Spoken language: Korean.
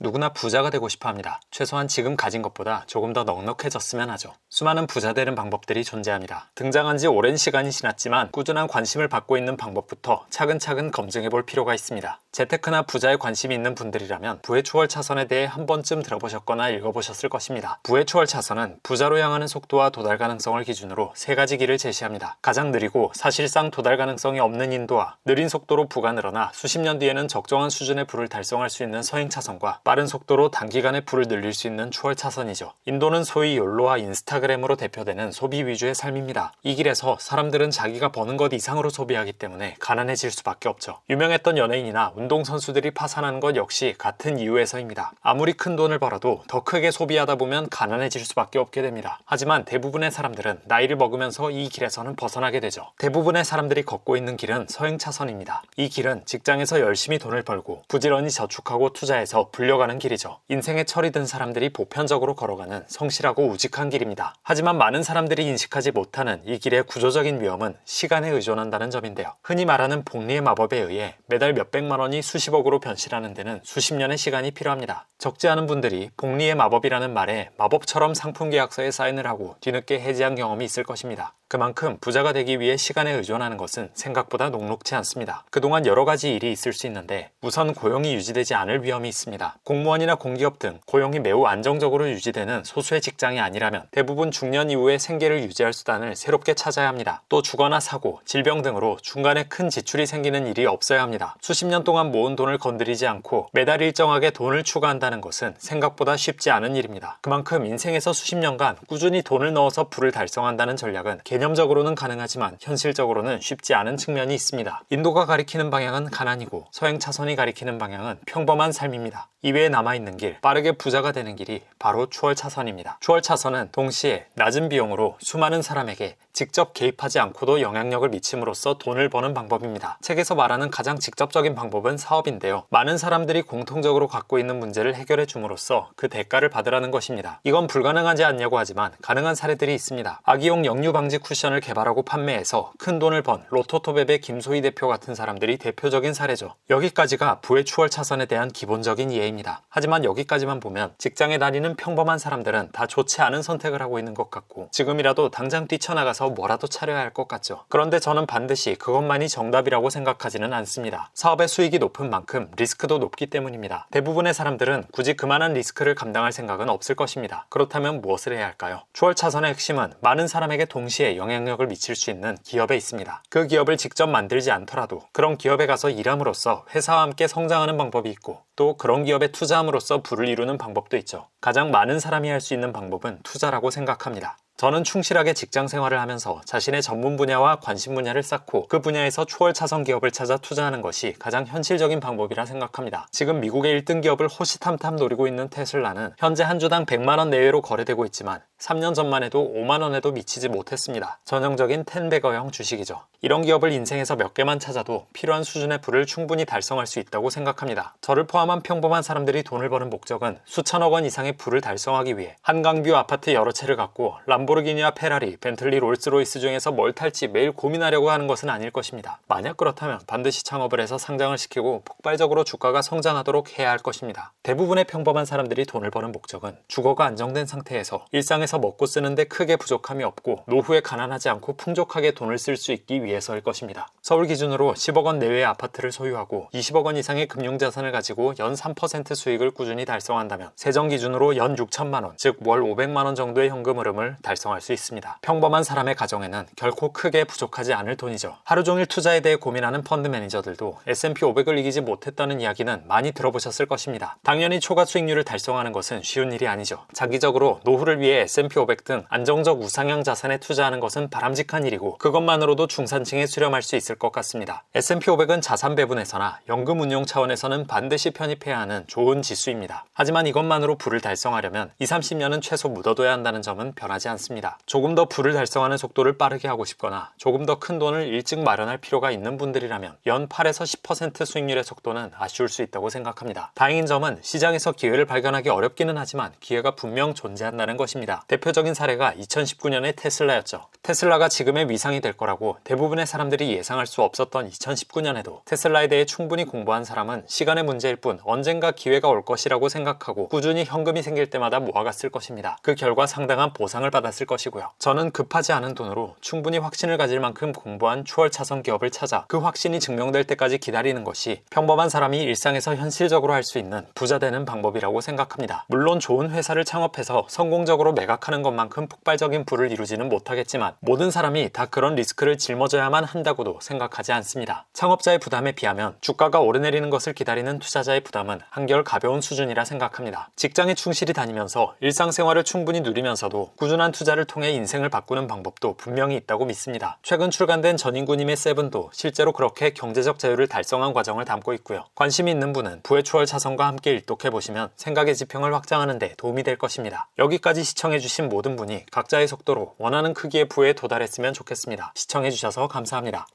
누구나 부자가 되고 싶어 합니다. 최소한 지금 가진 것보다 조금 더 넉넉해졌으면 하죠. 수많은 부자 되는 방법들이 존재합니다. 등장한 지 오랜 시간이 지났지만 꾸준한 관심을 받고 있는 방법부터 차근차근 검증해 볼 필요가 있습니다. 재테크나 부자에 관심이 있는 분들이라면 부의 초월 차선에 대해 한 번쯤 들어보셨거나 읽어보셨을 것입니다. 부의 초월 차선은 부자로 향하는 속도와 도달 가능성을 기준으로 세 가지 길을 제시합니다. 가장 느리고 사실상 도달 가능성이 없는 인도와 느린 속도로 부가 늘어나 수십 년 뒤에는 적정한 수준의 부를 달성할 수 있는 서행 차선과 빠른 속도로 단기간에 부를 늘릴 수 있는 초월 차선이죠. 인도는 소위 욜로와 인스타그램으로 대표되는 소비 위주의 삶입니다. 이 길에서 사람들은 자기가 버는 것 이상으로 소비하기 때문에 가난해질 수밖에 없죠. 유명했던 연예인이나 운동선수들이 파산하는 것 역시 같은 이유에서입니다. 아무리 큰 돈을 벌어도 더 크게 소비하다 보면 가난해질 수밖에 없게 됩니다. 하지만 대부분의 사람들은 나이를 먹으면서 이 길에서는 벗어나게 되죠. 대부분의 사람들이 걷고 있는 길은 서행 차선입니다. 이 길은 직장에서 열심히 돈을 벌고 부지런히 저축하고 투자해서 불려가는 길이죠. 인생에 철이 든 사람들이 보편적으로 걸어가는 성실하고 우직한 길입니다. 하지만 많은 사람들이 인식하지 못하는 이 길의 구조적인 위험은 시간에 의존한다는 점인데요. 흔히 말하는 복리의 마법에 의해 매달 몇백만 원이 수십억으로 변실하는 데는 수십 년의 시간이 필요합니다. 적지 않은 분들이 복리의 마법이라는 말에 마법처럼 상품 계약서에 사인을 하고 뒤늦게 해지한 경험이 있을 것입니다. 그만큼 부자가 되기 위해 시간에 의존하는 것은 생각보다 녹록지 않습니다. 그동안 여러 가지 일이 있을 수 있는데 우선 고용이 유지되지 않을 위험이 있습니다. 공무원이나 공기업 등 고용이 매우 안정적으로 유지되는 소수의 직장이 아니라면 대부분 중년 이후에 생계를 유지할 수단을 새롭게 찾아야 합니다. 또 주거나 사고, 질병 등으로 중간에 큰 지출이 생기는 일이 없어야 합니다. 수십 년 동안 모은 돈을 건드리지 않고 매달 일정하게 돈을 추가한다는 것은 생각보다 쉽지 않은 일입니다. 그만큼 인생에서 수십 년간 꾸준히 돈을 넣어서 부를 달성한다는 전략은 개념적으로는 가능하지만 현실적으로는 쉽지 않은 측면이 있습니다. 인도가 가리키는 방향은 가난이고 서행 차선이 가리키는 방향은 평범한 삶입니다. 이외에 남아있는 길, 빠르게 부자가 되는 길이 바로 추월 차선입니다. 추월 차선은 동시에 낮은 비용으로 수많은 사람에게 직접 개입하지 않고도 영향력을 미침으로써 돈을 버는 방법입니다. 책에서 말하는 가장 직접적인 방법은 사업인데요. 많은 사람들이 공통적으로 갖고 있는 문제를 해결해 줌으로써 그 대가를 받으라는 것입니다. 이건 불가능하지 않냐고 하지만 가능한 사례들이 있습니다. 아기용 역류 방지 쿠션을 개발하고 판매해서 큰 돈을 번 로토톱앱의 김소희 대표 같은 사람들이 대표적인 사례죠. 여기까지가 부의 추월 차선에 대한 기본적인 이해입니다. 하지만 여기까지만 보면 직장에 다니는 평범한 사람들은 다 좋지 않은 선택을 하고 있는 것 같고 지금이라도 당장 뛰쳐나가서 뭐라도 차려야 할 것 같죠. 그런데 저는 반드시 그것만이 정답이라고 생각하지는 않습니다. 사업의 수익이 높은 만큼 리스크도 높기 때문입니다. 대부분의 사람들은 굳이 그만한 리스크를 감당할 생각은 없을 것입니다. 그렇다면 무엇을 해야 할까요? 추월 차선의 핵심은 많은 사람에게 동시에 영향력을 미칠 수 있는 기업에 있습니다. 그 기업을 직접 만들지 않더라도 그런 기업에 가서 일함으로써 회사와 함께 성장하는 방법이 있고 또 그런 기업에 투자함으로써 부를 이루는 방법도 있죠. 가장 많은 사람이 할 수 있는 방법은 투자라고 생각합니다. 저는 충실하게 직장 생활을 하면서 자신의 전문 분야와 관심 분야를 쌓고 그 분야에서 초월 차선 기업을 찾아 투자하는 것이 가장 현실적인 방법이라 생각합니다. 지금 미국의 1등 기업을 호시탐탐 노리고 있는 테슬라는 현재 한 주당 100만 원 내외로 거래되고 있지만 3년 전만 해도 5만 원에도 미치지 못했습니다. 전형적인 텐베거형 주식이죠. 이런 기업을 인생에서 몇 개만 찾아도 필요한 수준의 부를 충분히 달성할 수 있다고 생각합니다. 저를 포함한 평범한 사람들이 돈을 버는 목적은 수천억 원 이상의 부를 달성하기 위해 한강뷰 아파트 여러 채를 갖고 람보르기니와 페라리, 벤틀리, 롤스로이스 중에서 뭘 탈지 매일 고민하려고 하는 것은 아닐 것입니다. 만약 그렇다면 반드시 창업을 해서 상장을 시키고 폭발적으로 주가가 성장하도록 해야 할 것입니다. 대부분의 평범한 사람들이 돈을 버는 목적은 주거가 안정된 상태에서 일상에서 먹고 쓰는데 크게 부족함이 없고 노후에 가난하지 않고 풍족하게 돈을 쓸 수 있기 위해서일 것입니다. 서울 기준으로 10억 원 내외의 아파트를 소유하고 20억 원 이상의 금융자산을 가지고 연 3% 수익을 꾸준히 달성한다면 세정 기준으로 연 6천만 원, 즉 월 500만 원 정도의 현금 흐름을 달성할 수 있습니다. 평범한 사람의 가정에는 결코 크게 부족하지 않을 돈이죠. 하루 종일 투자에 대해 고민하는 펀드 매니저들도 S&P 500을 이기지 못했다는 이야기는 많이 들어보셨을 것입니다. 당연히 초과 수익률을 달성하는 것은 쉬운 일이 아니죠. 장기적으로 노후를 위해 S&P 500 등 안정적 우상향 자산에 투자하는 것은 바람직한 일이고 그것만으로도 중산층에 수렴할 수 있을 것 같습니다. S&P 500은 자산 배분에서나 연금 운용 차원에서는 반드시 편입해야 하는 좋은 지수입니다. 하지만 이것만으로 부를 달성하려면 20-30년은 최소 묻어둬야 한다는 점은 변하지 않습니다. 많습니다. 조금 더 부를 달성하는 속도를 빠르게 하고 싶거나 조금 더 큰 돈을 일찍 마련할 필요가 있는 분들이라면 연 8에서 10% 수익률의 속도는 아쉬울 수 있다고 생각합니다. 다행인 점은 시장에서 기회를 발견하기 어렵기는 하지만 기회가 분명 존재한다는 것입니다. 대표적인 사례가 2019년의 테슬라였죠. 테슬라가 지금의 위상이 될 거라고 대부분의 사람들이 예상할 수 없었던 2019년에도 테슬라에 대해 충분히 공부한 사람은 시간의 문제일 뿐 언젠가 기회가 올 것이라고 생각하고 꾸준히 현금이 생길 때마다 모아갔을 것입니다. 그 결과 상당한 보상을 받았을 것이고요. 저는 급하지 않은 돈으로 충분히 확신을 가질 만큼 공부한 추월차선 기업을 찾아 그 확신이 증명될 때까지 기다리는 것이 평범한 사람이 일상에서 현실적으로 할 수 있는 부자 되는 방법이라고 생각합니다. 물론 좋은 회사를 창업해서 성공적으로 매각하는 것만큼 폭발적인 부를 이루지는 못하겠지만 모든 사람이 다 그런 리스크를 짊어져야만 한다고도 생각하지 않습니다. 창업자의 부담에 비하면 주가가 오르내리는 것을 기다리는 투자자의 부담은 한결 가벼운 수준이라 생각합니다. 직장에 충실히 다니면서 일상생활을 충분히 누리면서도 꾸준한 투자를 통해 인생을 바꾸는 방법도 분명히 있다고 믿습니다. 최근 출간된 전인구님의 세븐도 실제로 그렇게 경제적 자유를 달성한 과정을 담고 있고요. 관심이 있는 분은 부의 추월 차선과 함께 일독해보시면 생각의 지평을 확장하는 데 도움이 될 것입니다. 여기까지 시청해주신 모든 분이 각자의 속도로 원하는 크기의 부에 도달했으면 좋겠습니다. 시청해주셔서 감사합니다.